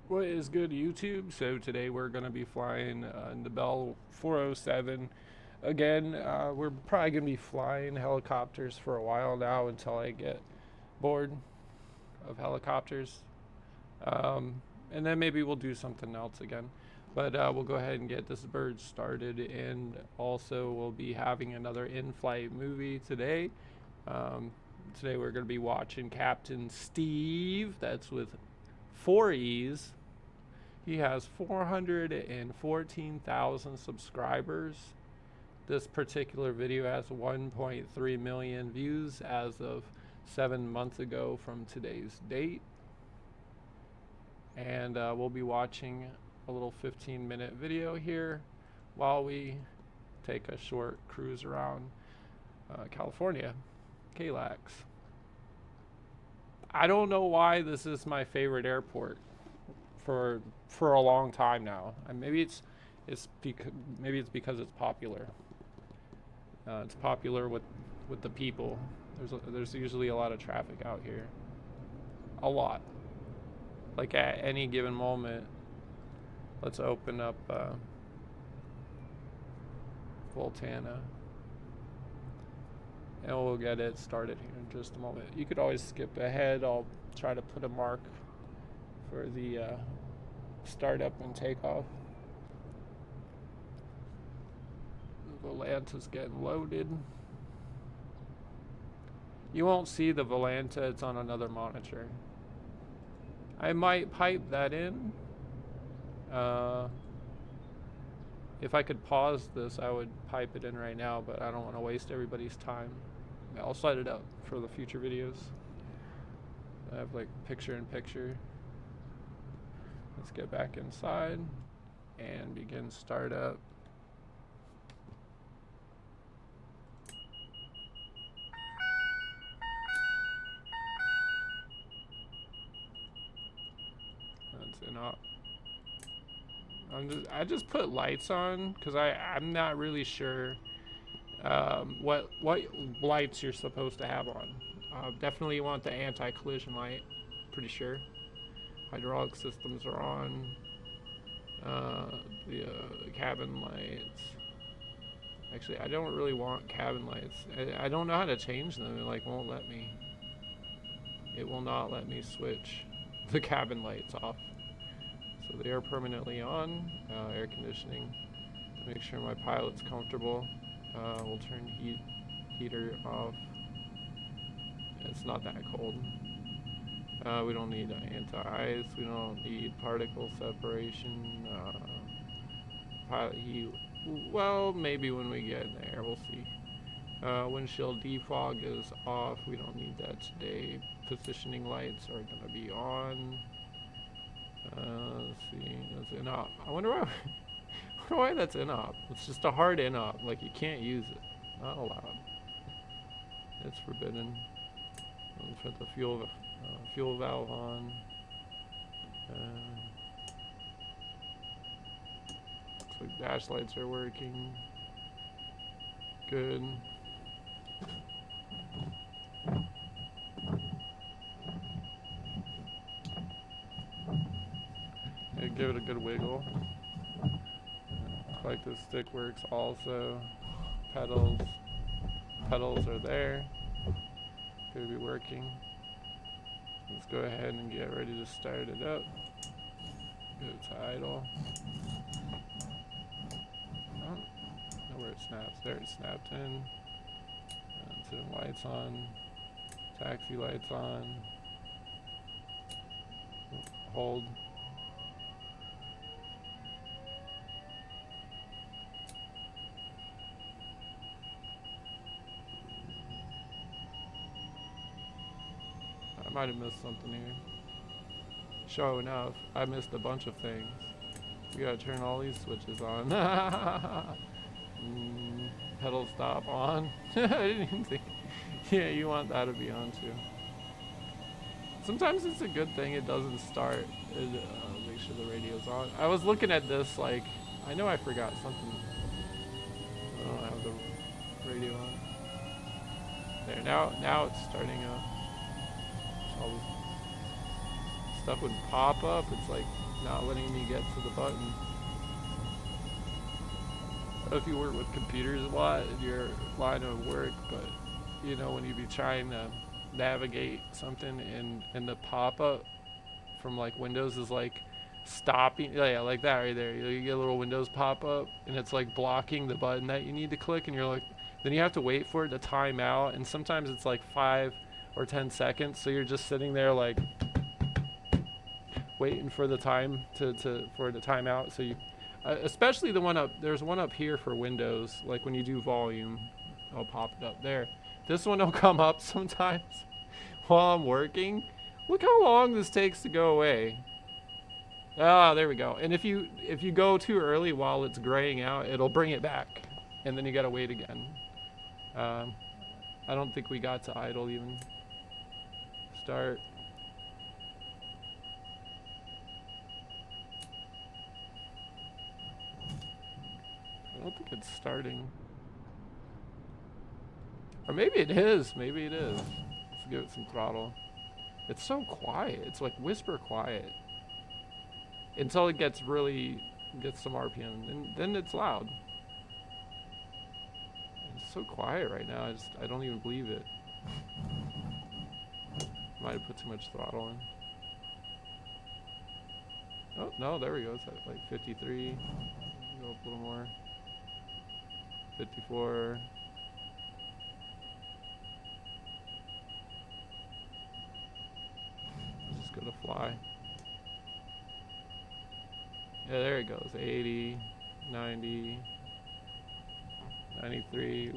What is good, YouTube? So today we're going to be flying in the Bell 407. Again, we're probably going to be flying helicopters for a while now until I get bored of helicopters. And then maybe we'll do something else again. But we'll go ahead and get this bird started. And also, we'll be having another in-flight movie today. Today we're going to be watching Captain Steve. That's with 4 E's. He has 414,000 subscribers. This particular video has 1.3 million views as of 7 months ago from today's date. And we'll be watching a little 15-minute video here while we take a short cruise around California, KLAX. I don't know why this is my favorite airport for a long time now. Maybe it's because it's popular. It's popular with the people. There's usually a lot of traffic out here. A lot. Like at any given moment. Let's open up Voltana. And we'll get it started here in just a moment. You could always skip ahead. I'll try to put a mark for the startup and takeoff. The Volanta's getting loaded. You won't see the Volanta, it's on another monitor. I might pipe that in. If I could pause this, I would pipe it in right now, but I don't want to waste everybody's time. I'll set it up for the future videos. I have like picture in picture. Let's get back inside and begin startup. That's in up. I just put lights on because I'm not really sure what lights you're supposed to have on. Definitely want the anti-collision light. Pretty sure. Hydraulic systems are on. The cabin lights. Actually, I don't really want cabin lights. I don't know how to change them. It like won't let me. It will not let me switch the cabin lights off. So they are permanently on. Air conditioning to make sure my pilot's comfortable. We'll turn heater off. It's not that cold. We don't need anti-ice. We don't need particle separation. Pilot heat. Well, maybe when we get in there, we'll see. Windshield defog is off. We don't need that today. Positioning lights are gonna be on. Let's see. That's in op. I wonder why that's in op. It's just a hard in op. Like you can't use it. Not allowed. It's forbidden. Let's put the fuel valve on. Looks like dash lights are working. Good. Give it a good wiggle. Like the stick works also. Pedals are there. Could be working. Let's go ahead and get ready to start it up. Go to idle. Oh, know where it snaps. There it snapped in. Turn lights on. Taxi lights on. Hold. I might have missed something here. Sure enough, I missed a bunch of things. We gotta turn all these switches on. Pedal stop on. I didn't even think. Yeah, you want that to be on too. Sometimes it's a good thing it doesn't start. Make sure the radio's on. I was looking at this like, I know I forgot something. I don't have the radio on. There, now it's starting up. I'll stuff would pop up. It's like not letting me get to the button. I don't know if you work with computers a lot in your line of work, but you know, when you be trying to navigate something and the pop-up from like Windows is like stopping, yeah, like that right there. You get a little Windows pop-up and it's like blocking the button that you need to click, and you're like, then you have to wait for it to time out, and sometimes it's like 5 or 10 seconds, so you're just sitting there like waiting for the time for it to time out. So you especially the one up, there's one up here for Windows, like when you do volume, I'll pop it up there. This one will come up sometimes while I'm working. Look how long this takes to go away. Ah, there we go. And if you go too early while it's graying out, it'll bring it back, and then you gotta wait again. I don't think we got to idle even. Start. I don't think it's starting. Or maybe it is. Maybe it is. Let's give it some throttle. It's so quiet. It's like whisper quiet. Until it gets some RPM. And then it's loud. It's so quiet right now. I don't even believe it. Might have put too much throttle in. Oh, no, there we go. It's at like 53. Go up a little more. 54. Just gonna fly. Yeah, there it goes. 80, 90, 93.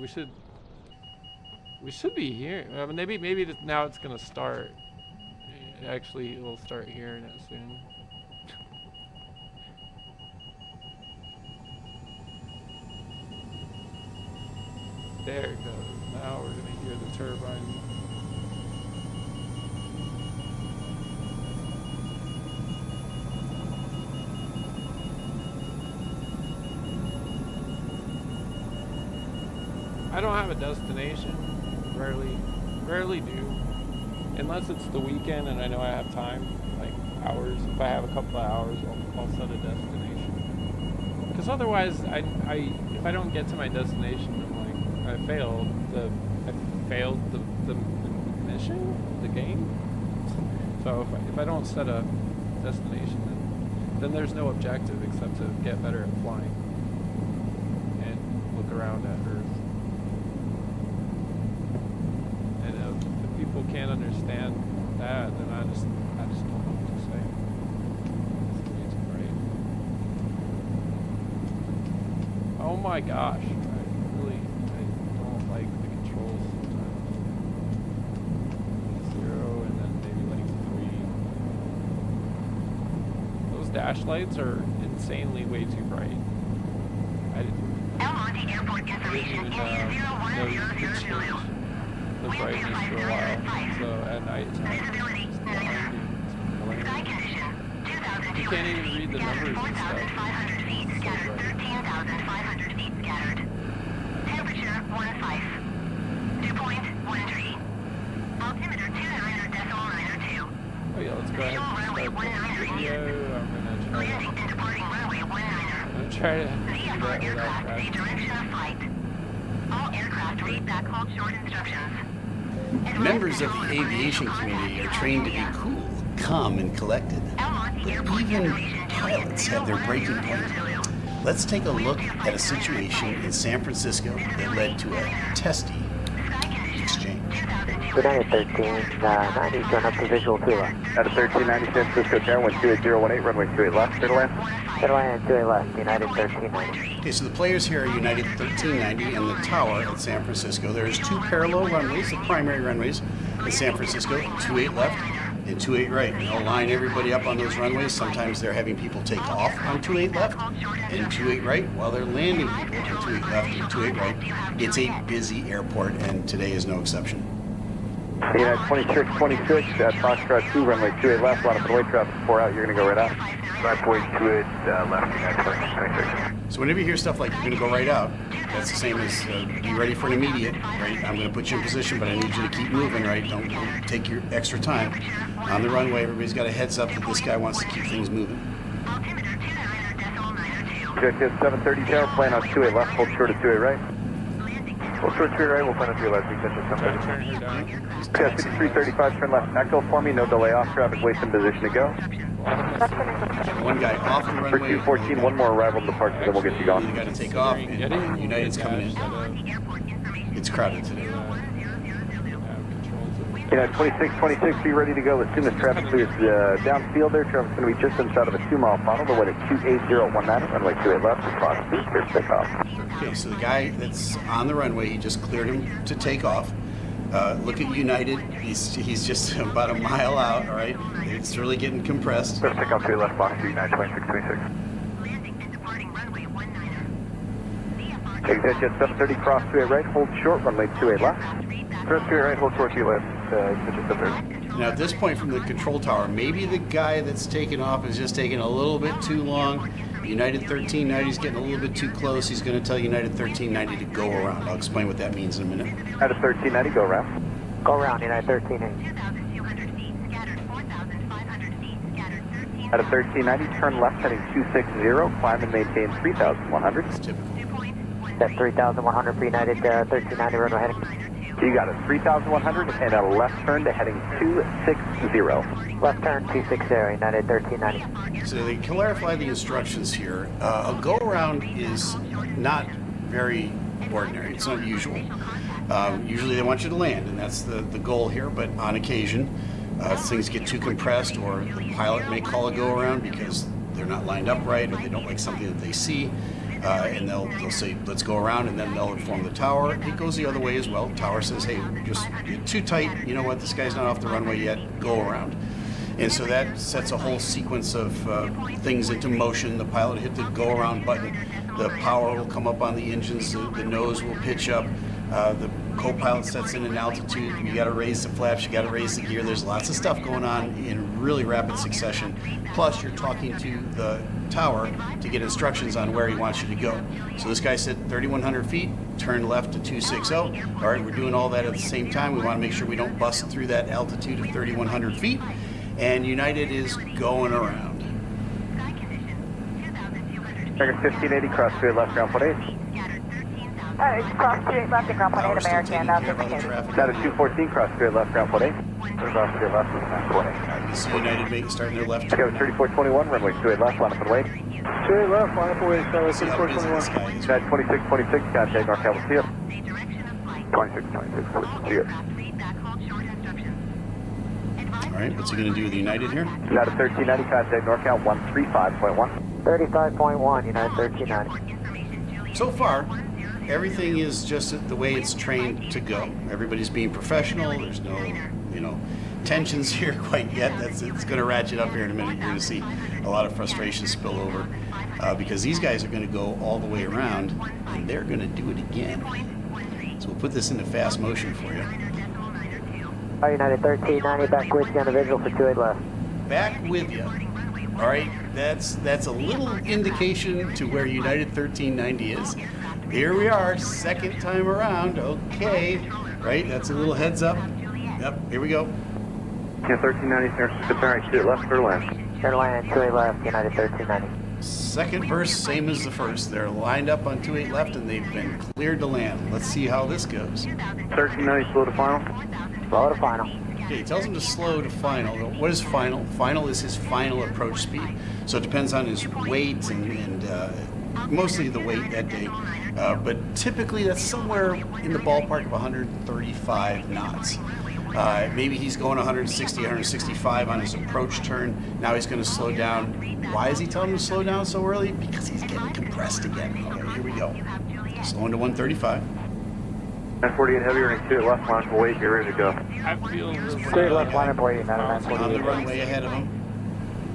We should be here. Maybe now it's gonna start. Actually, it'll start hearing it soon. There it goes. Now we're gonna hear the turbine. I don't have a destination. Rarely do. Unless it's the weekend and I know I have time, like hours. If I have a couple of hours, I'll set a destination. Because otherwise, if I don't get to my destination, I'm like, I failed the mission, the game. So if I don't set a destination, then there's no objective except to get better at flying and look around at Earth. People can't understand that, then I just don't know what to say. It's great. Oh my gosh, I don't like the controls sometimes. 0 and then maybe like 3. Those dash lights are insanely way too bright. I didn't even know the brightness for a while, so at night time, you can't even read the numbers and stuff. Temperature 15. Dew point 13. Altimeter 29.92. Oh yeah, let's go ahead and start the video. Landing and departing runway 19er. I'm gonna try to do that without The direction of flight. All aircraft read back hold short instructions. Members of the aviation community are trained to be cool, calm, and collected. But even pilots have their breaking point. Let's take a look at a situation in San Francisco that led to a testy exchange. United 1390, going up to visual 2 left. United 1390, San Francisco Tower, wind 28018, runway 28 left, clear to land. Clear to land, 28 left, United 1390. Okay, so the players here are United 1390 and the tower at San Francisco. There's 2 parallel runways, the primary runways in San Francisco, 28 left and 28 right. And they'll line everybody up on those runways. Sometimes they're having people take off on 28 left and 28 right while they're landing people on 28 left and 28 right. It's a busy airport, and today is no exception. United 2626 at Foxtrot 2, runway 28 left, line up for the way traffic, 4 out, you're going to go right out. 5.28 left, United 26. So whenever you hear stuff like you're going to go right out, that's the same as be ready for an immediate, right? I'm going to put you in position, but I need you to keep moving, right? Don't take your extra time. On the runway, everybody's got a heads up that this guy wants to keep things moving. Objective 730 tower, plan on 28 left, hold short of 28 right. Hold short 28 right, we'll plan on 28 left, extension Turn 730. her down. Yeah, 5335, turn left, echo for me, no delay off traffic, waste in position to go. One guy off the For runway. 214, one more arrival departure, then we'll get you You going. got to take off, and United's coming in. It's crowded today. United 2626, be ready to go as soon as traffic clears downfield there. Traffic's going to be just inside of a 2-mile funnel, the way at 28019, runway 28 left, across speed, clear to take off. Okay, so the guy that's on the runway, he just cleared him to take off. Look at United. He's just about a mile out, all right? It's really getting compressed. Clear to take off 28 left, box 29, 2626. Exit jet 730, cross 28 right, hold short, runway 28 left. Cross 28 right, hold short 28 left, exit jet 730. Now at this point from the control tower, maybe the guy that's taking off is just taking a little bit too long. United 1390 is getting a little bit too close. He's going to tell United 1390 to go around. I'll explain what that means in a minute. United 1390, go around. Go around, United 1380. Out of 1390, turn left heading 260, climb and maintain 3100. It's typical. That's 3,100 for United 1390 runway heading. You got it, 3100 and a left turn to heading 260. Left turn 260, United 1390. So they clarify the instructions here. A go-around is not very ordinary. It's unusual. Usually they want you to land, and that's the goal here, but on occasion, things get too compressed, or the pilot may call a go-around because they're not lined up right, or they don't like something that they see, and they'll say, let's go around, and then they'll inform the tower. It goes the other way as well. Tower says, hey, just you're too tight. You know what? This guy's not off the runway yet. Go around. And so that sets a whole sequence of things into motion. The pilot hit the go-around button. The power will come up on the engines. The nose will pitch up. The co-pilot sets in an altitude. You got to raise the flaps. You got to raise the gear. There's lots of stuff going on in really rapid succession. Plus, you're talking to the tower to get instructions on where he wants you to go. So this guy said 3,100 feet, turn left to 260. All right, we're doing all that at the same time. We want to make sure we don't bust through that altitude of 3,100 feet. And United is going around. Tiger 1580, cross 28 left, ground point 8. Cross 28 left and ground point 8, Tower's still American, taking care of all the traffic. Out of 214, cross 28 left, ground point 8. Cross 28 left, ground point 8. You see United starting their left. Go 3421, runway 28 left, line up and wait. 28 left, line up and wait, See how busy this guy is. United 2626, contact NorCal, we'll see you. 2626, see you. All right, what's he going to do with United here? United 1390, contact NorCal 135.1. 35.1, United 1390. So far, everything is just the way it's trained to go. Everybody's being professional. There's no, tensions here quite yet. It's going to ratchet up here in a minute. You're going to see a lot of frustration spill over because these guys are going to go all the way around, and they're going to do it again. So we'll put this into fast motion for you. United 1390, back with you on the visual for 28 left. Back with you. All right, that's a little indication to where United 1390 is. Here we are, second time around. Okay, right, that's a little heads up. Yep, here we go. Yeah, 1390, San Francisco, turn right, 28 left, clear land. Turn land 28 left, United 1390. Second verse, same as the first. They're lined up on 28 left and they've been cleared to land. Let's see how this goes. 1390, slow to final. Slow to final. Okay, he tells him to slow to final. What is final? Final is his final approach speed. So it depends on his weight and mostly the weight that day. But typically that's somewhere in the ballpark of 135 knots. Maybe he's going 160, 165 on his approach turn. Now he's going to slow down. Why is he telling him to slow down so early? Because he's getting compressed again. Okay, here we go. Slowing to 135. 948 heavier and 28 left, line up and wait, get ready to go. I feel this 28 left, line up waiting, United On the 948. runway ahead of him.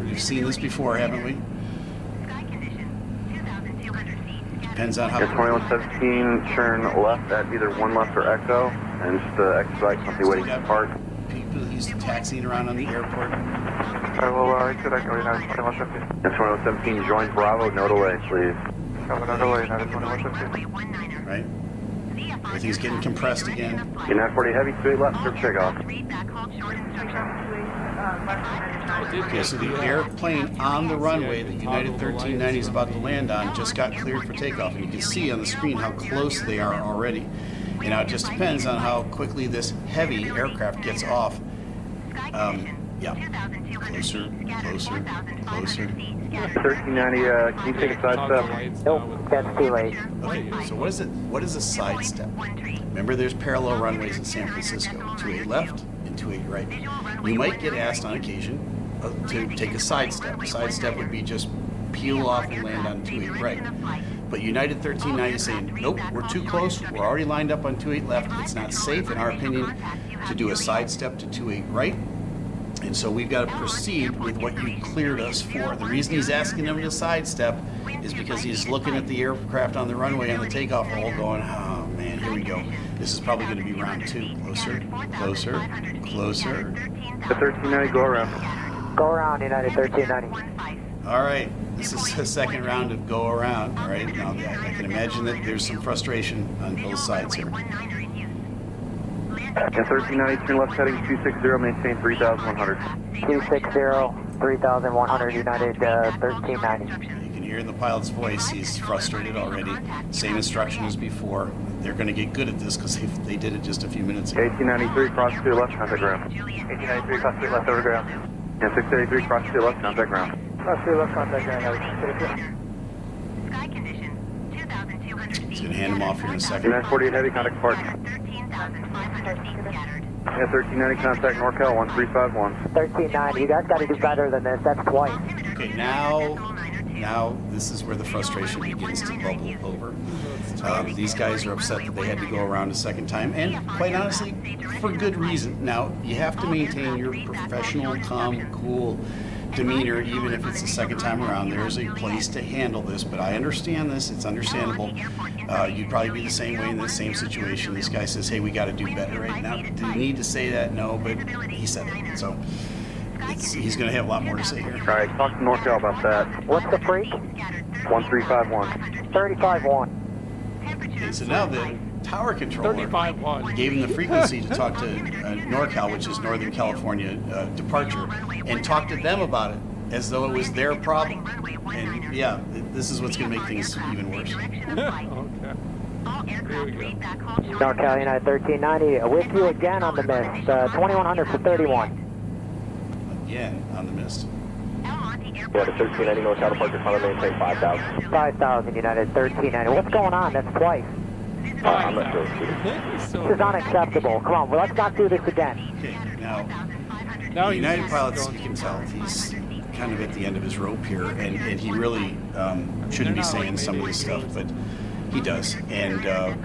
We've seen this before, haven't we? Depends on how. 2117, turn left at either one left or echo, and just exit right, company waiting to depart. People, he's taxiing around on the airport. Alright, well, Echo United 2117. That's 2117, join Bravo, no delay, please. Coming on delay, United 2117. Right? Everything's getting compressed again. United 40 heavy, 28 left, for takeoff. Okay, so the airplane on the runway that United 1390 is about to land on just got cleared for takeoff. And you can see on the screen how close they are already. And now it just depends on how quickly this heavy aircraft gets off. Yeah. Closer, closer, closer. 1390, can you take a side step? Nope, that's too late. Okay, so what is a side step? Remember, there's parallel runways in San Francisco, 28 left and 28 right. You might get asked on occasion to take a side step. A side step would be just peel off and land on 28 right. But United 1390 is saying, nope, we're too close. We're already lined up on 28 left. It's not safe, in our opinion, to do a side step to 28 right. And so we've got to proceed with what you cleared us for. The reason he's asking them to sidestep is because he's looking at the aircraft on the runway on the takeoff hole going, oh man, here we go. This is probably going to be round 2. Closer, closer, closer. The 1390, go around. Go around, United 1390. All right, this is the second round of go around. All right, now I can imagine that there's some frustration on both sides here. And 1390, turn left heading 260, maintain 3100. 260, 3100, United 1390. You can hear in the pilot's voice, he's frustrated already. Same instruction as before. They're going to get good at this because they did it just a few minutes ago. 1893, cross to left, contact ground. 1893, cross to left over ground. And 683, cross to left, contact ground. Cross to left, contact ground, United. Sky condition 2,200 He's feet. going to hand them off here in a second. United 48 heavy, contact park. 13,500 feet scattered. And 1390, contact NorCal 1351. 1390, you guys got to do better than this. That's twice. Okay, now this is where the frustration begins to bubble over. These guys are upset that they had to go around a second time, and quite honestly, for good reason. Now, you have to maintain your professional, calm, cool demeanor, even if it's the second time around. There's a place to handle this, but I understand this. It's understandable. You'd probably be the same way in the same situation. This guy says, hey, we got to do better right now. Do you need to say that? No, but he said it. So he's going to have a lot more to say here. All right, talk to NorCal about that. What's the freak? 1351. 35-1. Okay, so now the tower controller 35-1. gave him the frequency to talk to NorCal, which is Northern California departure, and talk to them about it as though it was their problem. And yeah, this is what's going to make things even worse. Okay. Here we go. NorCal United 1390, with you again on the mist. 2100 for 31. Again on the mist. Yeah, the 1390 NorCal departure, final maintain 5,000. 5000 United 1390. What's going on? That's twice. I'm not sure. This is unacceptable. Come on, well, let's not do this again. Okay, now Now the he's United just pilots, going you can too tell, far. he's kind of at the end of his rope here, and he really shouldn't be saying some of this stuff, but he does. And the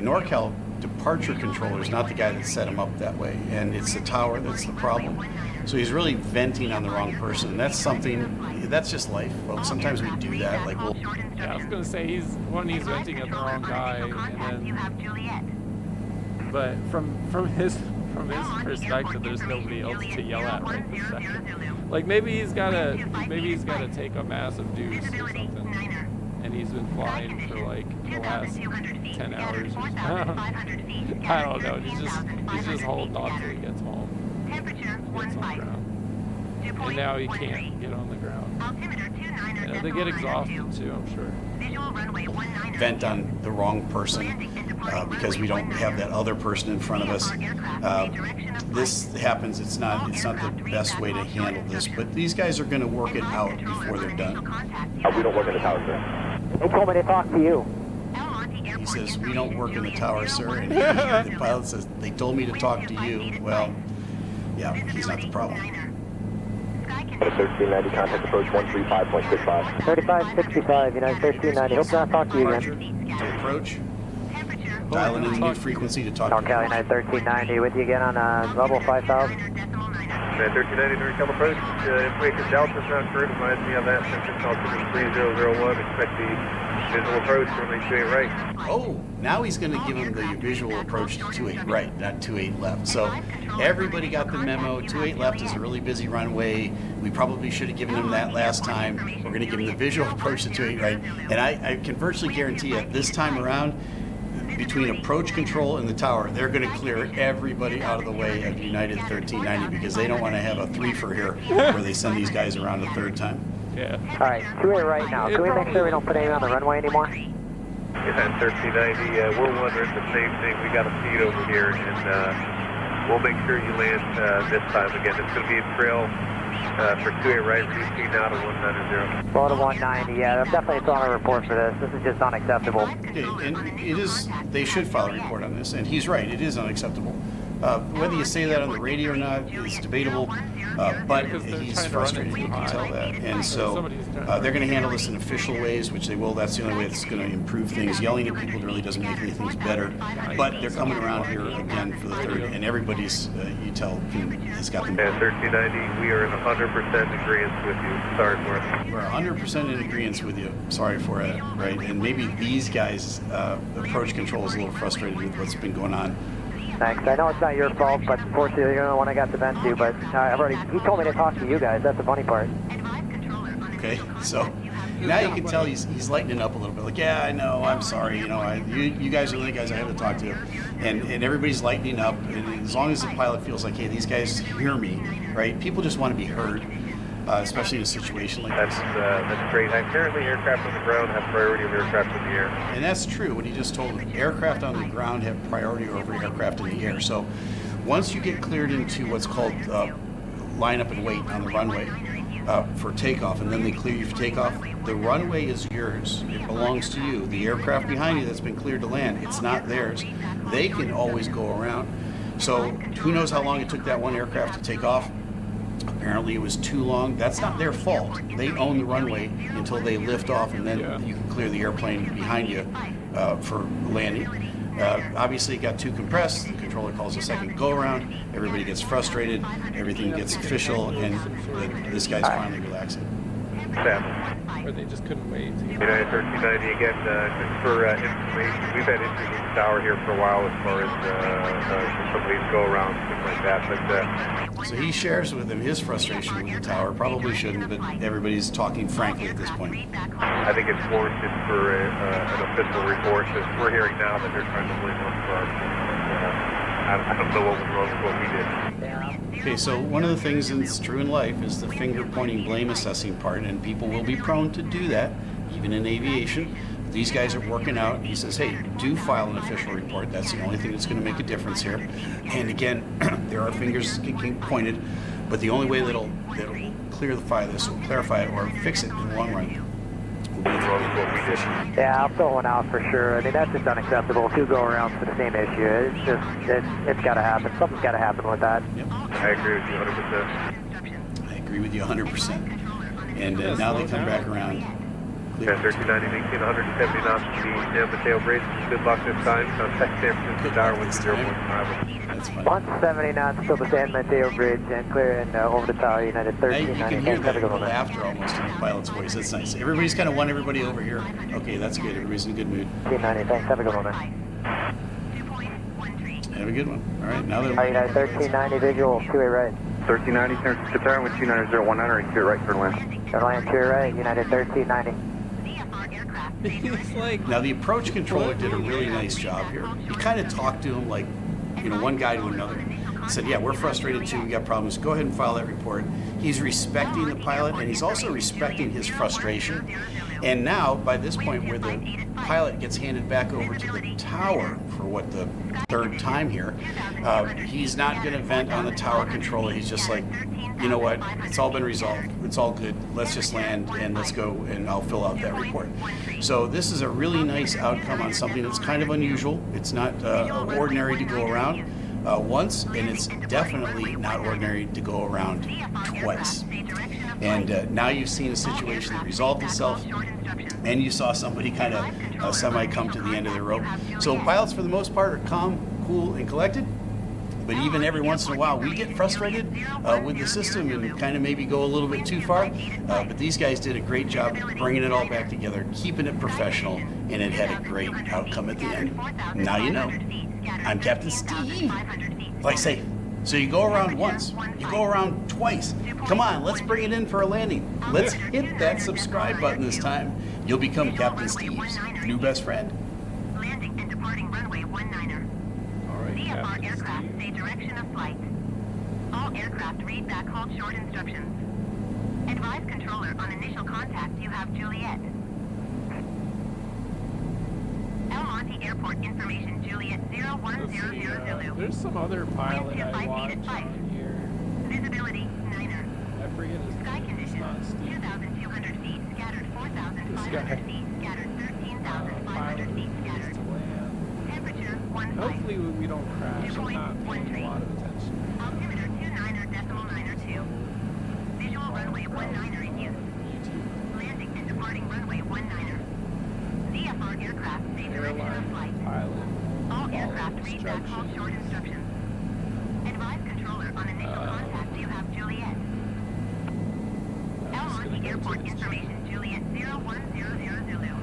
NorCal departure controller is not the guy that set him up that way, and it's the tower that's the problem. So he's really venting on the wrong person, and that's something, that's just life. Well, sometimes we do that, like, well, Yeah, I was gonna say he's venting at the wrong guy, and then, but from his perspective, there's nobody else to yell at right this second. Like maybe he's gotta take a massive deuce or something, and he's been flying for like the last 10 hours. Or something. I don't know. He's just holding on till he gets home. And gets on the ground. And now he can't get on the ground. You know, they get exhausted too, I'm sure. vent on the wrong person because we don't have that other person in front of us. This happens. It's not the best way to handle this, but these guys are going to work it out before they're done. We don't work in the tower, sir. They told me to talk to you. He says, we don't work in the tower, sir. And the pilot says, they told me to talk to you. Well, yeah, he's not the problem. 1390, contact approach 135.65. 3565, United 1390. Hope to not talk to you again. Approach. Dialing in the new frequency to talk to NorCal United 1390, with you again on level 5000. 1390 during come approach. Information Delta is not correct. Reminds me of that. Central call 3001. Expect the visual approach from 28 right. Oh, now he's going to give him the visual approach to 28 right, not 28 left. So everybody got the memo. 28 left is a really busy runway. We probably should have given him that last time. We're going to give him the visual approach to 28 right. And I can virtually guarantee you, this time around, between approach control and the tower, they're going to clear everybody out of the way of United 1390 because they don't want to have a threefer here where they send these guys around a third time. Yeah. All right, 28 right now. Can we make sure we don't put anyone on the runway anymore? Yeah, 1390. We're wondering the same thing. We got a feed over here, and we'll make sure you land this time again. It's going to be a trail for 28 right, reducing now to 190. Low to 190, yeah, I'm definitely throwing a report for this. This is just unacceptable. Okay, and it is, they should file a report on this, and he's right, it is unacceptable. Whether you say that on the radio or not is debatable, but Because they're he's trying to run it frustrated, too you can high. tell that. And so Somebody's done they're going to handle this in official ways, which they will. That's the only way that's going to improve things. Yelling at people really doesn't make any things better. But they're coming around here again for the third, and everybody's, you tell, has got them. And 1390, we are in 100% agreement with you. Sorry for it. We're 100% in agreement with you. Sorry for it, right? And maybe these guys, approach control is a little frustrated with what's been going on. Thanks. I know it's not your fault, but unfortunately you're the only one I got to vent to, but he told me to talk to you guys. That's the funny part. Okay, so now you can tell he's lightening up a little bit. Like, yeah, I know, I'm sorry, you guys are the only guys I have to talk to, and everybody's lightening up. And as long as the pilot feels like, hey, these guys hear me, right? People just want to be heard, especially in a situation like this. That's great. Currently, aircraft on the ground have priority over aircraft in the air. And that's true. What he just told me, aircraft on the ground have priority over aircraft in the air. So once you get cleared into what's called line up and wait on the runway for takeoff, and then they clear you for takeoff, the runway is yours. It belongs to you. The aircraft behind you that's been cleared to land, it's not theirs. They can always go around. So who knows how long it took that one aircraft to take off? Apparently it was too long. That's not their fault. They own the runway until they lift off, and then you can clear the airplane behind you for landing. Obviously it got too compressed. The controller calls a second go around. Everybody gets frustrated. Everything gets official, and this guy's finally relaxing. Sadly. Or they just couldn't wait. United 1390 again, just for information, we've had issues with the tower here for a while as far as somebody's go around, things like that. But So he shares with him his frustration with the tower. Probably shouldn't, but everybody's talking frankly at this point. I think it's warranted for an official report, because we're hearing now that they're trying to blame us for I don't know what was wrong with what we did. Okay, so one of the things that's true in life is the finger pointing, blame assessing part, and people will be prone to do that, even in aviation. These guys are working out. He says, hey, do file an official report. That's the only thing that's going to make a difference here. And again, there are fingers getting pointed, but the only way that'll clarify this, or clarify it, or fix it in the long run will be What's wrong with what we did. Yeah, I'll fill one out for sure. I mean, that's just unacceptable. Two go-arounds for the same issue. It's just, it's got to happen. Something's got to happen with that. Yep. I agree with you 100%. I agree with you 100%. And now they come back around. Yeah, 1390, maintain 170 knots to the San Mateo Bridge. Good luck this time. Contact San Francisco Tower with 0.5. That's fine. 170 knots till the San Mateo Bridge and clearing over the tower, United Now you can 1390. hear Thanks, that have a good one, man. laughter almost in the pilot's voice. That's nice. Everybody's kind of won everybody over here. Okay, that's good. Everybody's in a good mood. 1390, thanks, have a good one, man. Have a good one. All right, now All right, they're... United 1390, visual, two-way right. 1390, San Francisco Tower with 290-019, and clear right for land. Turn land, two-way right, United 1390. It's like, Now the approach controller did a really nice job here. He kind of talked to him like, one guy to another. He said, yeah, we're frustrated too, we got problems, go ahead and file that report. He's respecting the pilot, and he's also respecting his frustration. And now, by this point where the pilot gets handed back over to the tower for what, the third time here, he's not going to vent on the tower controller. He's just like, you know what, it's all been resolved, it's all good, let's just land and let's go, and I'll fill out that report. So this is a really nice outcome on something that's kind of unusual. It's not ordinary to go around once, and it's definitely not ordinary to go around twice. And now you've seen a situation that resolved itself, and you saw somebody kind of semi come to the end of their rope. So pilots, for the most part, are calm, cool, and collected. but even every once in a while we get frustrated with the system and kind of maybe go a little bit too far. But these guys did a great job bringing it all back together, keeping it professional, and it had a great outcome at the end. Now you know. I'm Captain Steve. Like say, so you go around once, you go around twice. Come on, let's bring it in for a landing. Let's hit that subscribe button this time. You'll become Captain Steve's new best friend. Landing and departing runway 19er. All right, VFR Captain aircraft Steve. say direction of flight. All aircraft read back halt short instructions. Advise controller on initial contact you have Juliet. El Monte Airport information Juliet Let's see, 0100 Zulu. there's some other pilot I watch on here. Visibility 9er. I forget his Sky name. It's conditions not Steve. 2,200 feet scattered 4,500 guy. feet scattered 13,500 Pilot feet needs scattered. to land. Temperature 15. Hopefully we don't crash. I'm not paying a lot of attention. Altimeter 29er.92. Visual runway 19er in use. YouTube. Landing and departing runway 19er. VFR aircraft say direction of Airline flight. pilot. All Follow aircraft read back halt short instructions. instructions. Advise controller on initial contact you have Juliet. El I'm just gonna Monte go Airport to instructions. information Juliet 0100 Zulu.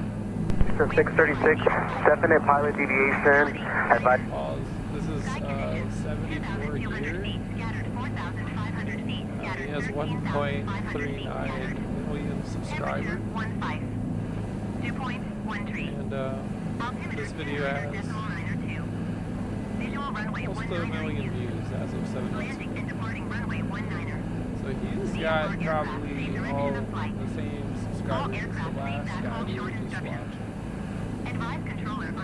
Eastern 636, definite pilot deviation. Advise. Pause. This is 74 2,200 here. feet scattered 4,500 feet He scattered has 1.39 million subscribers. 2.13. And this video has close to 1 million views as of 7 months ago. So he's got probably all the same subscribers as the last guy we were just watching.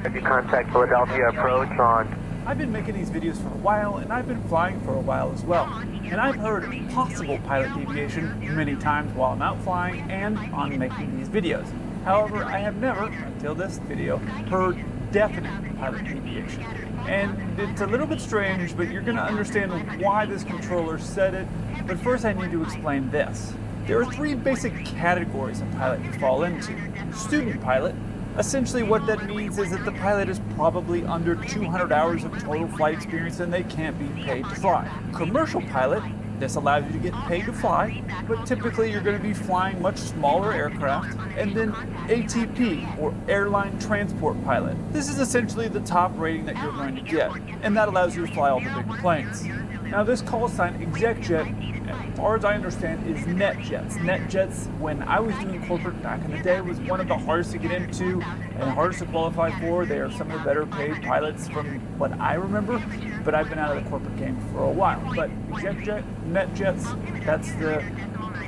If you contact Philadelphia approach on. I've been making these videos for a while, and I've been flying for a while as well. And I've heard possible pilot deviation many times while I'm out flying and on making these videos. However, I have never, until this video, heard definite pilot deviation. And it's a little bit strange, but you're going to understand why this controller said it. But first I need to explain this. There are 3 basic categories a pilot can fall into. Student pilot. Essentially what that means is that the pilot is probably under 200 hours of total flight experience and they can't be paid to fly. Commercial pilot. This allows you to get paid to fly, but typically you're going to be flying much smaller aircraft. And then ATP, or Airline Transport Pilot. This is essentially the top rating that you're going to get, and that allows you to fly all the big planes. Now this call sign ExecJet, as far as I understand, is NetJets. NetJets, when I was doing corporate back in the day, was one of the hardest to get into and hardest to qualify for. They are some of the better paid pilots from what I remember, but I've been out of the corporate game for a while. But ExecJet, NetJets, that's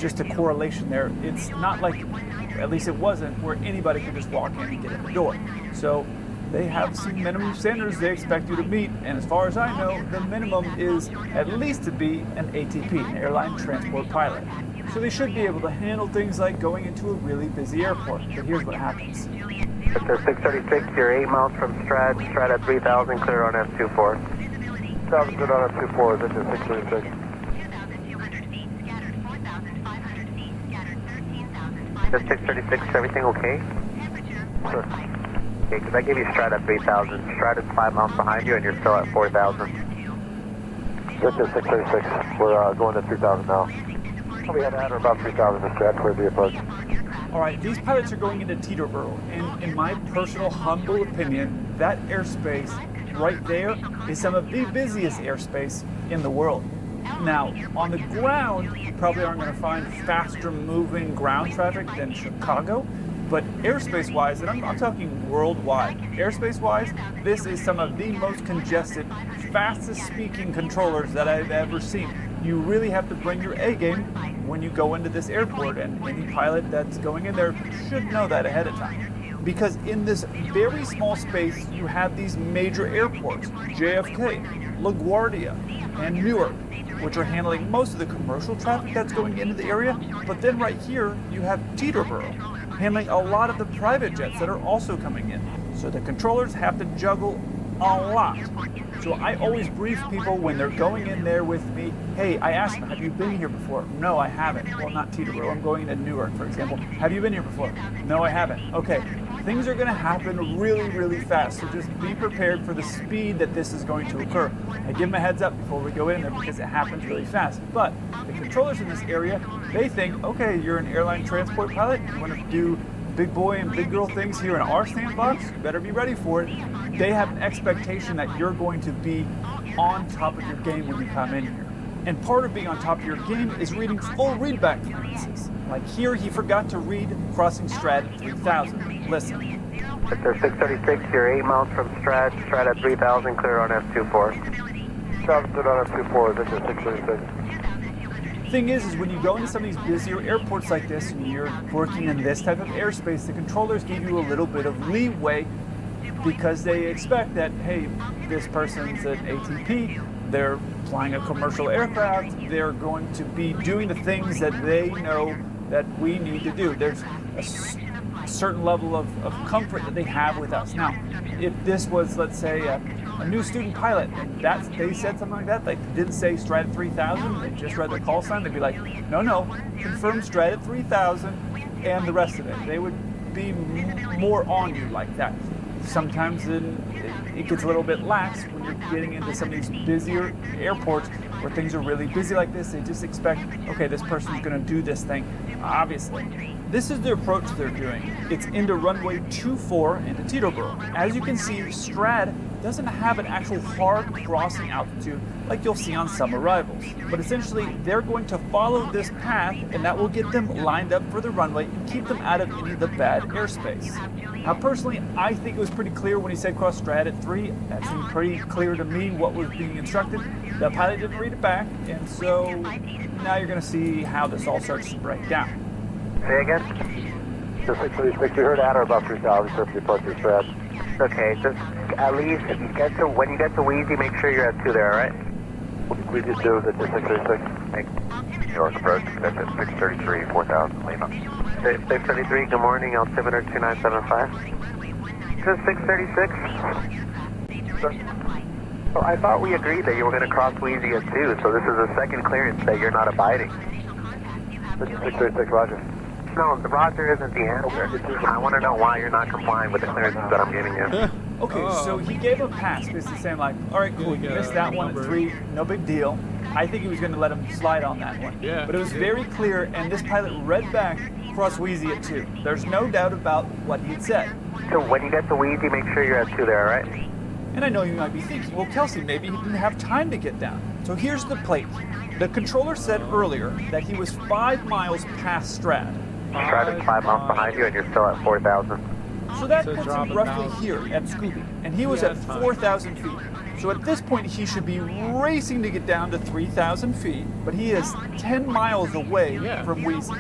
just a correlation there. It's not like, at least it wasn't, where anybody could just walk in and get in the door. So they have some minimum standards they expect you to meet, and as far as I know, the minimum is at least to be an ATP, an Airline Transport Pilot. So they should be able to handle things like going into a really busy airport. But here's what happens. Victor 636, you're 8 miles from Strad at 3,000, clear on F24. 3,000, clear on F24, Victor 636. 2,200 feet scattered 4,500 feet scattered 13,500 Just 636, everything okay? Temperature Sure. 15. Okay, because I gave you Strad at 3,000. Strad is 5 miles behind you and you're still at 4,000. Victor 636, we're going to 3,000 now. We had at or about 3,000 to Strad toward the approach. Alright, these pilots are going into Teterboro, and in my personal humble opinion, that airspace right there is some of the busiest airspace in the world. Now, on the ground, you probably aren't going to find faster moving ground traffic than Chicago, but airspace-wise, and I'm talking worldwide, airspace-wise, this is some of the most congested, fastest-speaking controllers that I've ever seen. You really have to bring your A game when you go into this airport, and any pilot that's going in there should know that ahead of time. Because in this very small space, you have these major airports, JFK, LaGuardia, and Newark, which are handling most of the commercial traffic that's going into the area. But then right here, you have Teterboro, handling a lot of the private jets that are also coming in. So the controllers have to juggle a lot. So I always brief people when they're going in there with me, hey, I ask them, have you been here before? No, I haven't. Well, not Teterboro, I'm going to Newark, for example. Have you been here before? No, I haven't. Okay, things are going to happen really, really fast. So just be prepared for the speed that this is going to occur. I give them a heads up before we go in there because it happens really fast. But the controllers in this area, they think, okay, you're an airline transport pilot. You want to do big boy and big girl things here in our sandbox. You better be ready for it. They have an expectation that you're going to be on top of your game when you come in here. And part of being on top of your game is reading full readback clearances. Like here, he forgot to read crossing Strat 3000. Listen. Victor 636, you're 8 miles from Strat at 3000, clear on F24. Clear on F24, Victor 636. Thing is when you go into some of these busier airports like this and you're working in this type of airspace, the controllers give you a little bit of leeway because they expect that, hey, this person's an ATP, they're flying a commercial aircraft, they're going to be doing the things that they know that we need to do. There's a certain level of comfort that they have with us. Now, if this was, let's say, a new student pilot, and they said something like that, like didn't say Strat 3000, they just read the call sign, they'd be like, no, confirm Strat 3000 and the rest of it. They would be more on you like that. Sometimes it gets a little bit lax when you're getting into some of these busier airports where things are really busy like this. They just expect, okay, this person's going to do this thing, obviously. This is the approach they're doing. It's into runway 24 into Teterboro. As you can see, Strat doesn't have an actual hard crossing altitude like you'll see on some arrivals. But essentially, they're going to follow this path, and that will get them lined up for the runway and keep them out of any of the bad airspace. Now, personally, I think it was pretty clear when he said cross Strat at 3. That seemed pretty clear to me what was being instructed. The pilot didn't read it back, and so now you're going to see how this all starts to break down. Say again? Just 636, you heard at or above 3000, perfectly plus your Strat. Okay, just at least if you get to, when you get to Wheezy, make sure you're at 2 there, alright? Wheezy 2 is at 636. Thanks. New York approach, connect at 633, 4000, Lima. 633, good morning, altimeter 2975. Just 636. So I thought we agreed that you were going to cross Wheezy at 2, so this is the second clearance that you're not abiding. 636, roger. No, the Roger isn't the answer. I want to know why you're not complying with the clearances that I'm giving you. Okay, so he gave a pass, basically saying like, all right, cool, you missed that one at 3, no big deal. I think he was going to let him slide on that one. Yeah. But it was very clear, and this pilot read back cross Wheezy at 2. There's no doubt about what he had said. So when you get to Wheezy, make sure you're at 2 there, alright? And I know you might be thinking, well, Kelsey, maybe he didn't have time to get down. So here's the plate. The controller said earlier that he was 5 miles past Strat. Strat is 5 miles behind you and you're still at 4,000. So that So puts drop him him roughly down. here at Scooby. And he was Yeah, at that's fine. 4,000 feet. So at this point, he should be racing to get down to 3,000 feet, but he is 10 miles away Yeah. from Wheezy.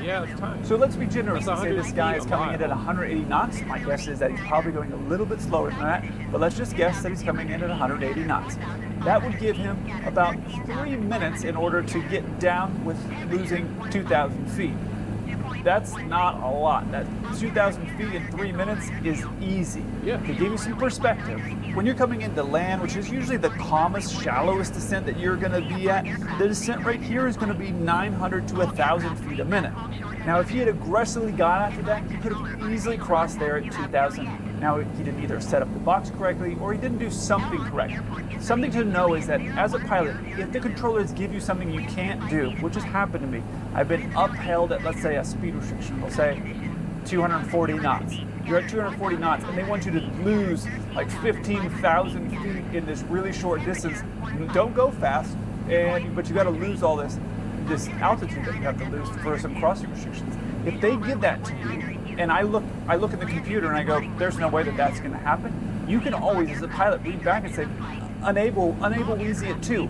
Yeah, it's time. So let's be generous and That's say this 100 guy feet is a coming in mile. at 180 knots. My guess is that he's probably going a little bit slower than that, but let's just guess that he's coming in at 180 knots. That would give him about 3 minutes in order to get down with losing 2,000 feet. That's not a lot. That 2,000 feet in 3 minutes is easy. Yeah. To give you some perspective, when you're coming into land, which is usually the calmest, shallowest descent that you're going to be at, the descent rate here is going to be 900 to 1,000 feet a minute. Now, if he had aggressively gone after that, he could have easily crossed there at 2,000. Now, he didn't either set up the box correctly or he didn't do something correct. Something to know is that as a pilot, if the controllers give you something you can't do, which has happened to me, I've been upheld at, let's say, a speed restriction, we'll say 240 knots. You're at 240 knots and they want you to lose like 15,000 feet in this really short distance. Don't go fast, but you got to lose all this altitude that you have to lose for some crossing restrictions. If they give that to you, and I look in the computer and I go, there's no way that that's going to happen, you can always, as a pilot, read back and say, unable Wheezy at 2.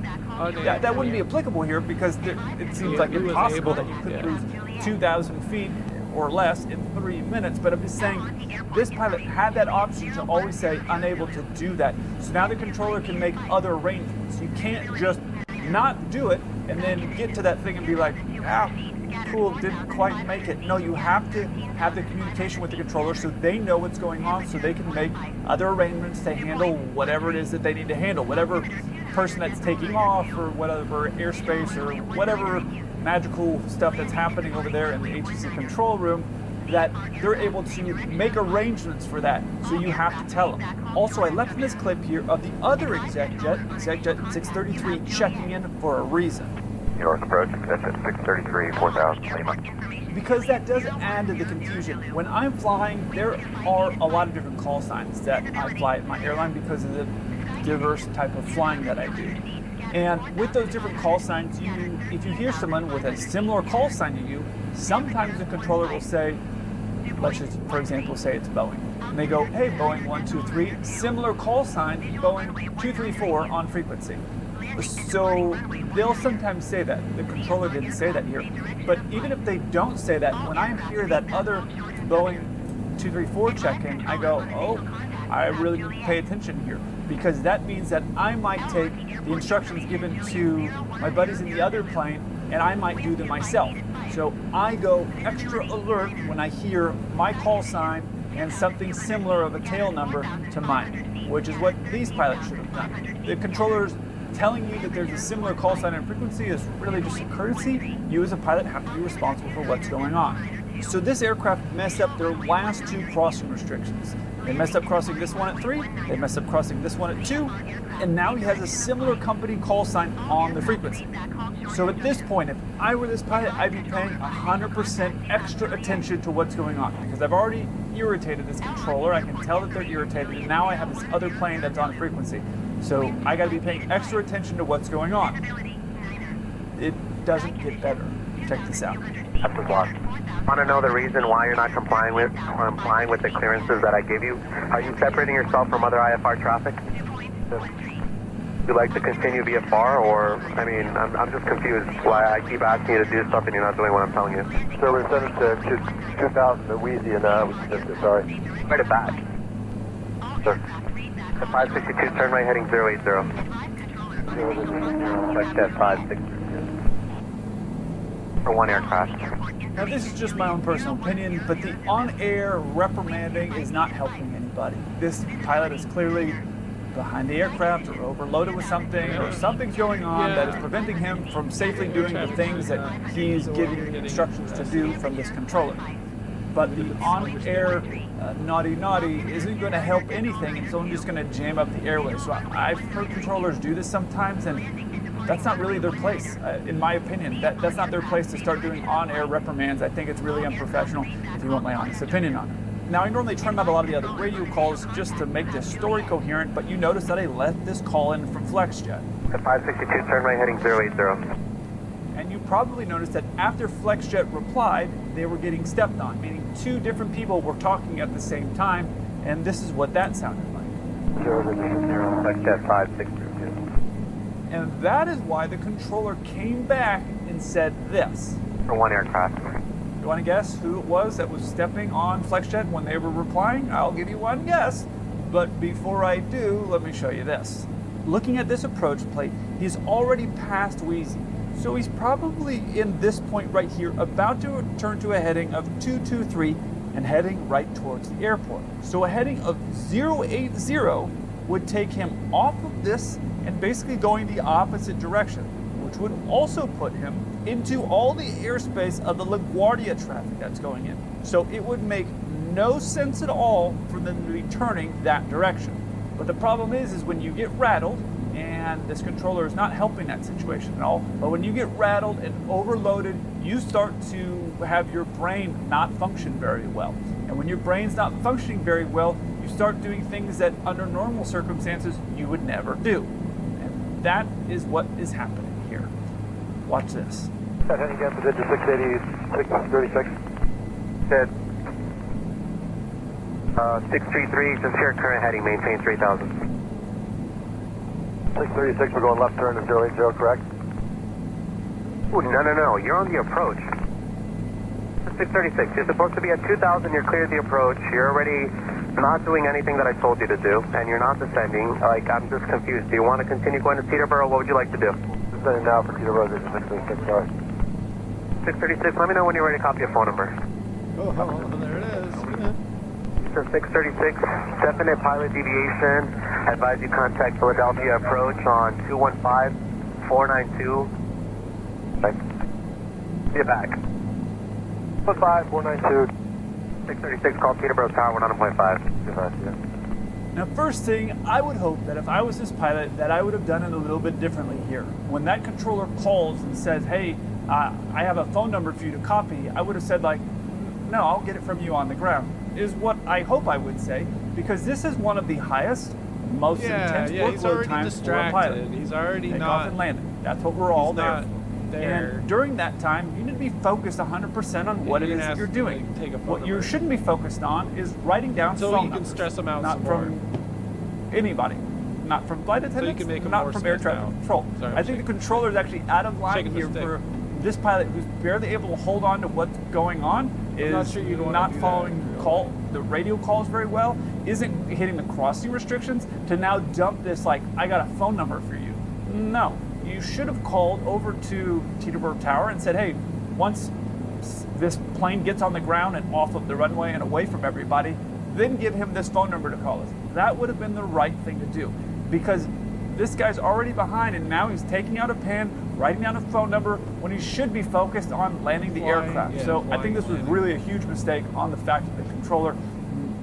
That wouldn't be applicable here because it seems like he was impossible able, that you could yeah. lose 2,000 feet or less in 3 minutes. But I'm just saying, this pilot had that option to always say unable to do that. So now the controller can make other arrangements. You can't just not do it and then get to that thing and be like, cool, didn't quite make it. No, you have to have the communication with the controller so they know what's going on, so they can make other arrangements to handle whatever it is that they need to handle, whatever person that's taking off or whatever airspace or whatever magical stuff that's happening over there in the ATC control room. that they're able to make arrangements for that, so you have to tell them. Also, I left in this clip here of the other exec jet 633, checking in for a reason. New York approach, that's at 633, 4000, Lima. Because that does add to the confusion. When I'm flying, there are a lot of different call signs that I fly at my airline because of the diverse type of flying that I do. And with those different call signs, if you hear someone with a similar call sign to you, sometimes the controller will say, let's just, for example, say it's Boeing. And they go, hey, Boeing 123, similar call sign, Boeing 234 on frequency. So they'll sometimes say that. The controller didn't say that here. But even if they don't say that, when I hear that other Boeing 234 check-in, I go, oh, I really need to pay attention here. Because that means that I might take the instructions given to my buddies in the other plane and I might do them myself. So I go extra alert when I hear my call sign and something similar of a tail number to mine, which is what these pilots should have done. The controllers telling you that there's a similar call sign and frequency is really just a courtesy. You as a pilot have to be responsible for what's going on. So this aircraft messed up their last two crossing restrictions. They messed up crossing this one at 3, they messed up crossing this one at 2, and now he has a similar company call sign on the frequency. So at this point, if I were this pilot, I'd be paying 100% extra attention to what's going on, because I've already irritated this controller. I can tell that they're irritated, and now I have this other plane that's on frequency. So I gotta be paying extra attention to what's going on. It doesn't get better. Check this out. That's the block. Want to know the reason why you're not complying with the clearances that I give you? Are you separating yourself from other IFR traffic? You like to continue VFR, or, I mean, I'm just confused why I keep asking you to do stuff and you're not doing what I'm telling you. So we're sending to 2000 at Wheezy and we just sorry. Right it back. Sir. The 562, turn right heading 080. Check that 562. For one aircraft. Now this is just my own personal opinion, but the on-air reprimanding is not helping anybody. This pilot is clearly behind the aircraft or overloaded with something, or something's going on that is preventing him from safely doing the things that he's giving instructions to do from this controller. But the on-air naughty isn't going to help anything, it's only just going to jam up the airway. So I've heard controllers do this sometimes, and that's not really their place, in my opinion. That's not their place to start doing on-air reprimands. I think it's really unprofessional, if you want my honest opinion on it. Now, I normally trim out a lot of the other radio calls just to make this story coherent, but you notice that I let this call in from FlexJet. The 562, turn right heading 080. And you probably noticed that after FlexJet replied, they were getting stepped on, meaning two different people were talking at the same time, and this is what that sounded like. 000, FlexJet 562. And that is why the controller came back and said this. For one aircraft. You want to guess who it was that was stepping on FlexJet when they were replying? I'll give you one guess. But before I do, let me show you this. Looking at this approach plate, he's already passed Wheezy. So he's probably in this point right here, about to turn to a heading of 223 and heading right towards the airport. So a heading of 080 would take him off of this and basically going the opposite direction, which would also put him into all the airspace of the LaGuardia traffic that's going in. So it would make no sense at all for them to be turning that direction. But the problem is when you get rattled, and this controller is not helping that situation at all, but when you get rattled and overloaded, you start to have your brain not function very well. And when your brain's not functioning very well, you start doing things that under normal circumstances you would never do. And that is what is happening here. Watch this. Heading again, position 680, 636. Said 633, just here, current heading, maintain 3000. 636, we're going left turn to 080, correct? Ooh, no, you're on the approach. 636, you're supposed to be at 2000, you're cleared the approach, you're already not doing anything that I told you to do, and you're not descending. Like, I'm just confused. Do you want to continue going to Teterboro? What would you like to do? Descending now for Teterboro, 636, sorry. 636, let me know when you're ready to copy a phone number. Oh, there it is. Sir, 636, definite pilot deviation. Advise you contact Philadelphia approach on 215-492. Thanks. See you back. 15492. 636, call Peterborough Tower, 100.5. Goodbye, yeah. Now, first thing, I would hope that if I was this pilot, that I would have done it a little bit differently here. When that controller calls and says, hey, I have a phone number for you to copy, I would have said like, no, I'll get it from you on the ground, is what I hope I would say, because this is one of the highest, most intense workload times for a pilot. He's already Take not off and landing. That's what we're all there. There. And during that time, you need to be focused 100% on what it is that you're doing. Like, take a what you photograph. shouldn't be focused on is writing down So phone you can numbers, stress them out not some from more. anybody, not from flight attendants, can make them not more from air stressed traffic out. control. Sorry, I think the controller is actually out of line shaking the here stick. for this pilot who's barely able to hold on to what's going on, is not sure you'd wanna not do following that. the radio calls very well, isn't hitting the crossing restrictions, to now dump this like, I got a phone number for you. No, you should have called over to Teterboro Tower and said, hey, once this plane gets on the ground and off of the runway and away from everybody, then give him this phone number to call us. That would have been the right thing to do, because this guy's already behind and now he's taking out a pen, writing down a phone number when he should be focused on landing the Flying, aircraft. yeah, So I think this was landing. really a huge mistake on the fact of the controller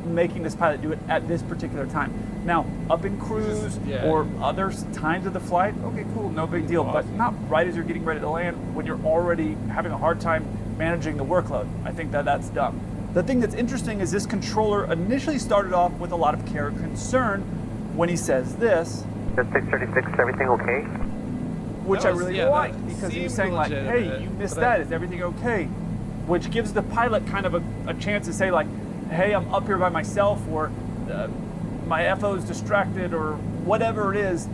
making this pilot do it at this particular time. Now, up in cruise Yeah. or other times of the flight, okay, cool, no big deal, but not right as you're getting ready to land when you're already having a hard time managing the workload. I think that that's dumb. The thing that's interesting is this controller initially started off with a lot of care and concern when he says this, The 636, everything okay? which That I was- really yeah, that liked, because he was seemed saying like, hey, legitimate, you missed but that, is everything okay? Which gives the pilot kind of a chance to say like, hey, I'm up here by myself, or my FO is distracted, or whatever it is,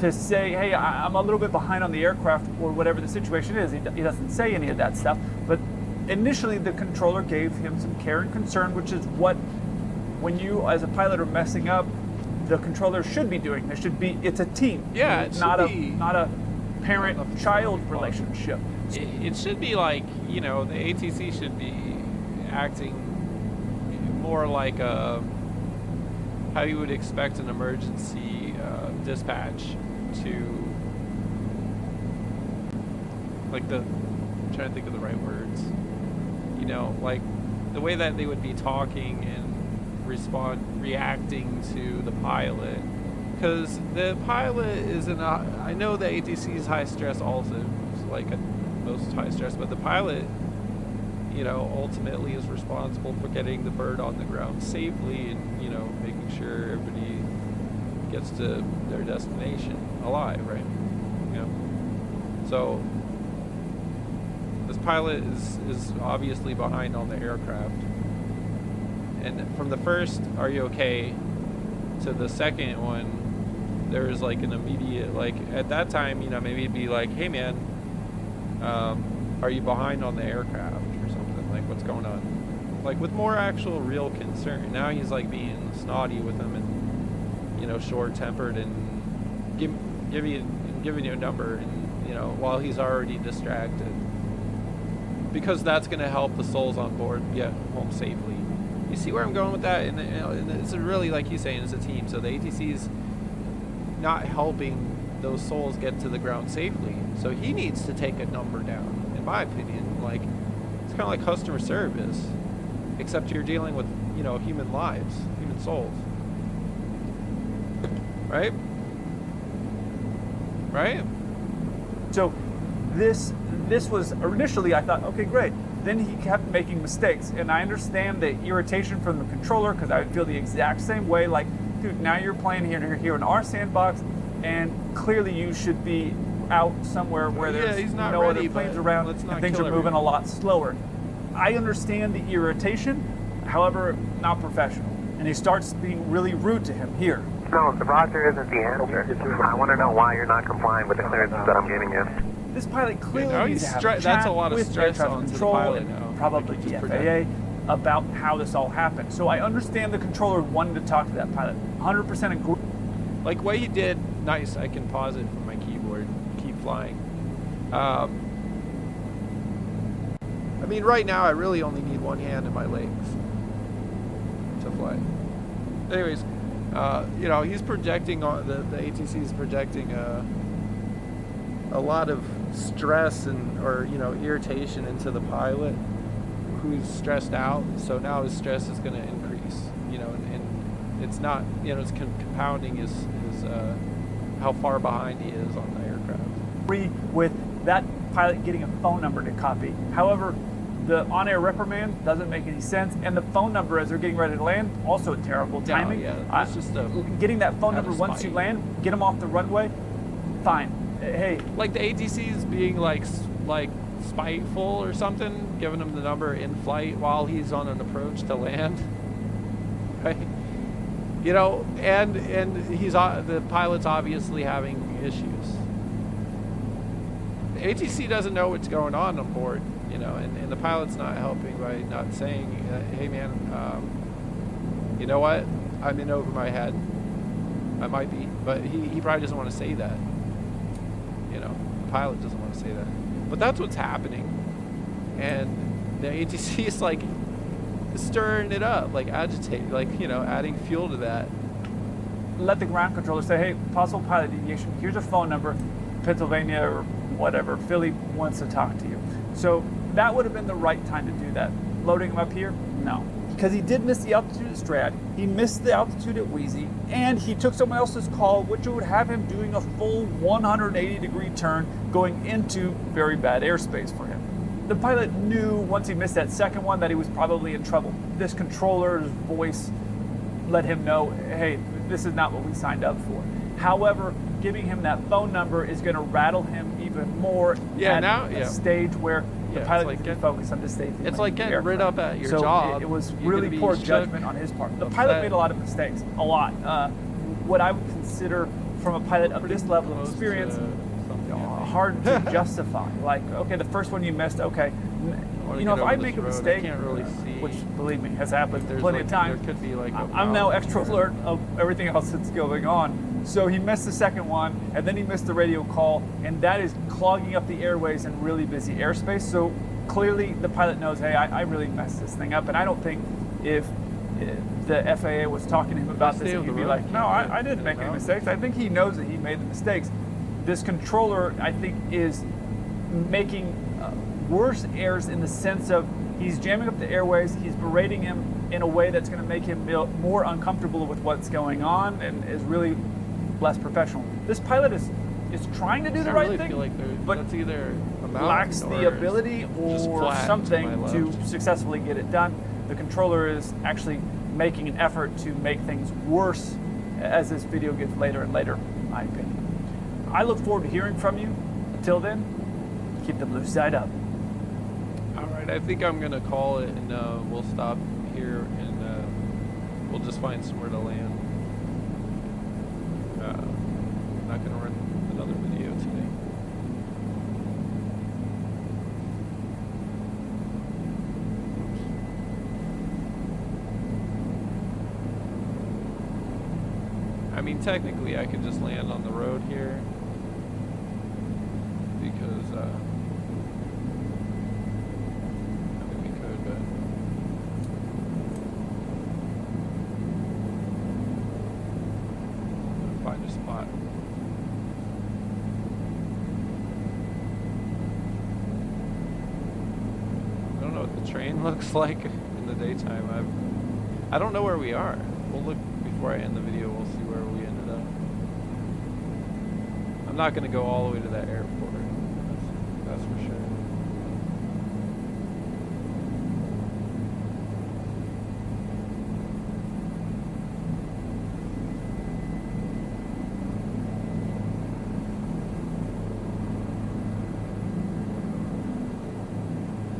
to say, hey, I'm a little bit behind on the aircraft, or whatever the situation is. He doesn't say any of that stuff, but initially the controller gave him some care and concern, which is what, when you as a pilot are messing up, the controller should be doing. There should be, it's a team. Yeah, it not should a be. not a parent-child relationship. It should be like, you know, the ATC should be acting more like how you would expect an emergency dispatch to, like I'm trying to think of the right words. You know, like the way that they would be talking and reacting to the pilot. Because the pilot is I know the ATC is high stress also, it's like most high stress, but the pilot, you know, ultimately is responsible for getting the bird on the ground safely and, you know, making sure everybody gets to their destination alive, right? You know, so this pilot is obviously behind on the aircraft. And from the first, are you okay, to the second one, there was like an immediate, like at that time, you know, maybe it'd be like, hey man, are you behind on the aircraft or something? Like, what's going on? Like with more actual real concern. Now he's like being snotty with them and, you know, short-tempered and giving you a number, and, you know, while he's already distracted. Because that's going to help the souls on board get home safely. You see where I'm going with that? And, you know, and it's really, like he's saying, it's a team. So the ATC's not helping those souls get to the ground safely. So he needs to take a number down, in my opinion. Like, it's kind of like customer service, except you're dealing with, you know, human lives, human souls. Right? Right? So this was initially, I thought, okay, great. Then he kept making mistakes, and I understand the irritation from the controller, because I would feel the exact same way. Like, dude, now you're playing here in our sandbox, and clearly you should be out somewhere where Yeah, there's he's not no ready, other planes but around, let's not and things kill are moving a everyone. lot slower. I understand the irritation, however, not professional. And he starts being really rude to him here. No, the Roger isn't the answer. I want to know why you're not complying with the clearances that I'm giving you. This pilot clearly now needs he's to have a that's chat a lot of with air stress traffic onto the control pilot and now. probably Like, the just FAA about how this all happened. So I understand the controller wanted to talk to that pilot. 100% agree. Like what he did, nice. I can pause it from my keyboard, keep flying. I mean, right now I really only need one hand and my legs to fly. Anyways, you know, he's projecting on the ATC is projecting a lot of stress and, or, you know, irritation into the pilot. who's stressed out, so now his stress is going to increase, you know, and it's not, you know, it's compounding his how far behind he is on the aircraft. Agree with that pilot getting a phone number to copy. However, the on-air reprimand doesn't make any sense, and the phone number as they're getting ready to land, also terrible timing. Yeah, it's just getting that phone out number of once you spite. land, get them off the runway, fine. Hey, Like the ATC is being like spiteful or something, giving him the number in flight while he's on an approach to land, right? You know, and he's the pilot's obviously having issues. The ATC doesn't know what's going on board, you know, and the pilot's not helping by not saying, hey man, you know what, I'm in over my head. I might be, but he probably doesn't want to say that. You know, the pilot doesn't want to say that. But that's what's happening. And the ATC is like stirring it up, like agitating, like, you know, adding fuel to that. let the ground controller say, hey, possible pilot deviation, here's a phone number, Pennsylvania or whatever, Philly wants to talk to you. So that would have been the right time to do that. Loading him up here? No. Because he did miss the altitude at Strad, he missed the altitude at Wheezy, and he took someone else's call, which would have him doing a full 180-degree turn going into very bad airspace for him. The pilot knew once he missed that second one that he was probably in trouble. This controller's voice let him know, hey, this is not what we signed up for. However, giving him that phone number is going to rattle him even more at a stage where the pilot needs to focus on the safety. It's like getting rid up at your so job. It was really poor judgment on his part. The pilot made a lot of mistakes, a lot. What I would consider from a pilot of this level of experience, hard to justify. Like, okay, the first one you missed, okay. You know, if I make a mistake, which believe me has happened plenty of times, there could be like I'm now extra alert of everything else that's going on. So he missed the second one, and then he missed the radio call, and that is clogging up the airways in really busy airspace. So clearly the pilot knows, hey, I really messed this thing up, and I don't think if the FAA was talking to him about this, he'd be like, no, I didn't make any mistakes. I think he knows that he made the mistakes. This controller, I think, is making worse errors in the sense of he's jamming up the airways, he's berating him in a way that's going to make him more uncomfortable with what's going on and is really less professional. This pilot is trying to do the right thing, like but that's either lacks the ability or something to successfully get it done. The controller is actually making an effort to make things worse as this video gets later and later, in my opinion. I look forward to hearing from you. Until then, keep the blue side up. All right, I think I'm going to call it, and we'll stop here, and we'll just find somewhere to land. I'm not going to run another video today. I mean, technically, I could just land on the road here because I mean, we could, but find a spot. I don't know what the train looks like in the daytime. I don't know where we are. We'll look before I end the video. We'll see where we ended up. I'm not going to go all the way to that airport. That's for sure.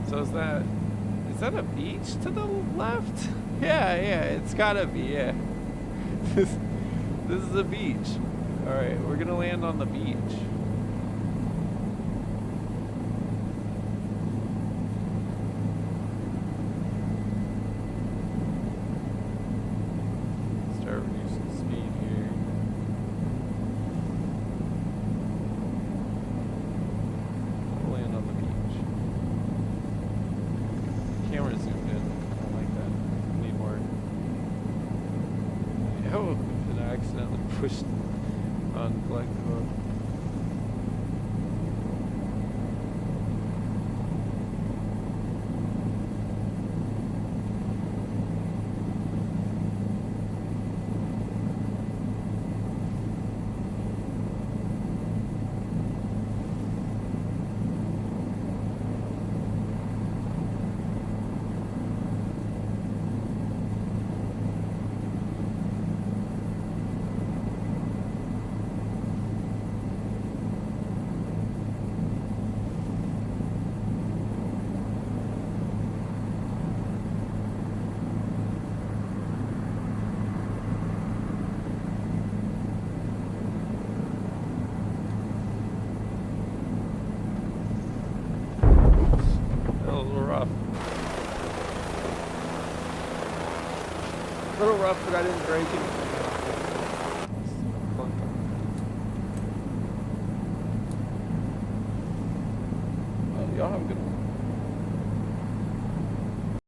So is that a beach to the left? Yeah, it's gotta be, yeah. This is a beach. Alright, we're gonna land on the beach. Start reducing speed here. We'll land on the beach. Camera zoomed in. I don't like that. Need more. Oh, and I accidentally pushed on collective. little rough, but I didn't break anything. Well, y'all have a good one.